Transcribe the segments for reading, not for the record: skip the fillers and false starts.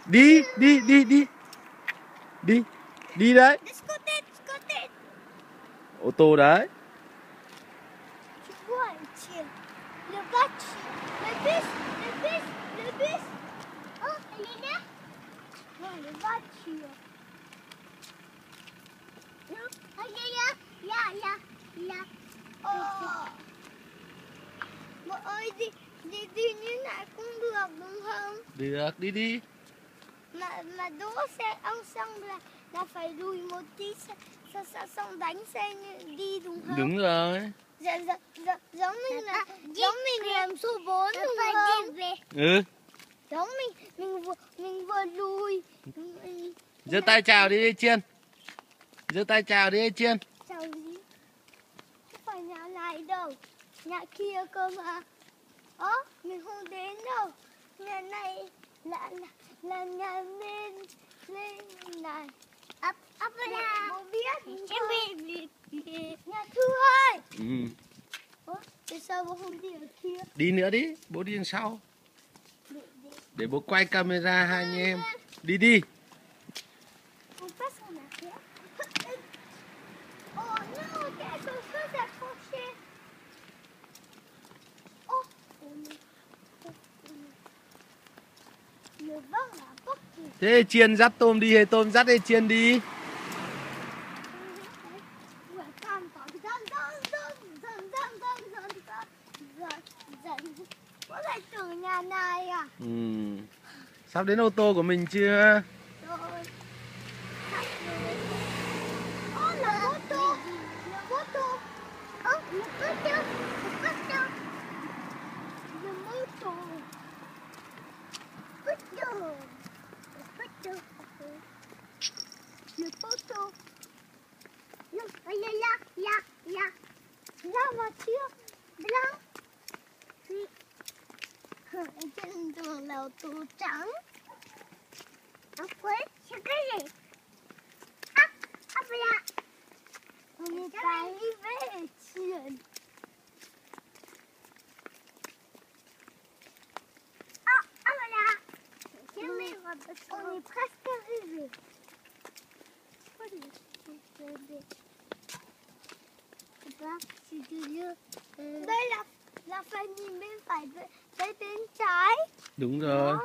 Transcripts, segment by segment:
Đi, đi, đi, đi. Đi, đi đấy. Ô tô đấy. Mẹ ơi, đi như này cũng được đúng không? Được, đi đi. Mà đỗ xe ông xong là phải lùi một tí xong đánh xe đi đúng không? Đúng rồi. Giống mình làm số 4 đúng không? Ừ. Giống mình vừa lùi. Giơ tay chào đi Chiên. Giơ tay chào đi Chiên. Chào gì? Không phải nhà này đâu. Nhà kia cơ mà. Mình không đến đâu. Nhà này là nhà lên này. Bố biết. Nhà Thư ơi. Tại sao bố không đi ở kia? Đi nữa đi, bố đi đằng sau. Để bố quay camera hai anh em. Đi đi. Thế Chiên dắt Tôm đi hay Tôm dắt Chiên đi? Có thể từ nhà này à? Sắp đến ô tô của mình chưa? Rồi. Là ô tô. Là ô tô. Là ô tô. Là ô tô. Là ô tô. La voiture blanc. Trên đường là ô tô trắng. Après, c'est que j'ai. Hop là. On est arrivé, Étienne. Hop là. On est presque arrivé. Đây là phải nhìn bên phải bên trái. Đúng rồi.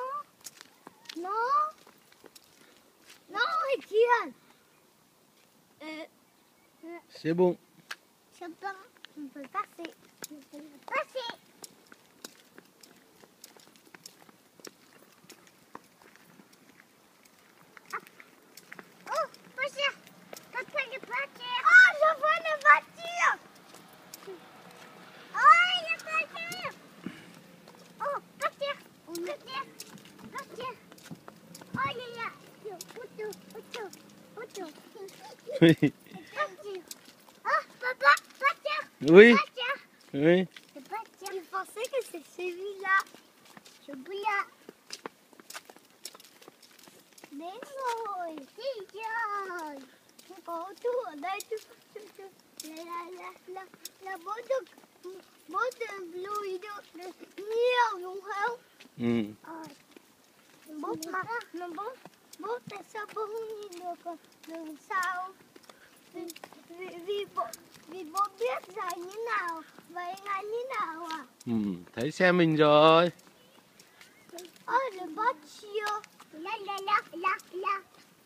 Nó ở kia. C'est bon. C'est bon. On peut passer. Passer. Oh, passer. Papa le voiture. Oh, je vois la voiture. Oh, la voiture. Oh, passer. Passer. Passer. Oh, là. Auto. Papa, voiture. Oui. Voiture. Oui. Il pensait que c'est celui-là. Celui-là. Đến rồi. Đi chơi. Có chú ở đây. Là bố được lùi được nhiều đúng không? Bố tại sao bố không nhìn được đường sau? Vì bố biết là như nào, vậy là như nào à? Thấy xe mình rồi. Le voiture.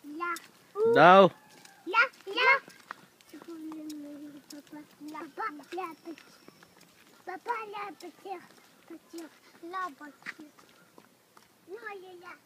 Là. Đâu? Là. Papa, la voiture. La voiture. Non, elle est là.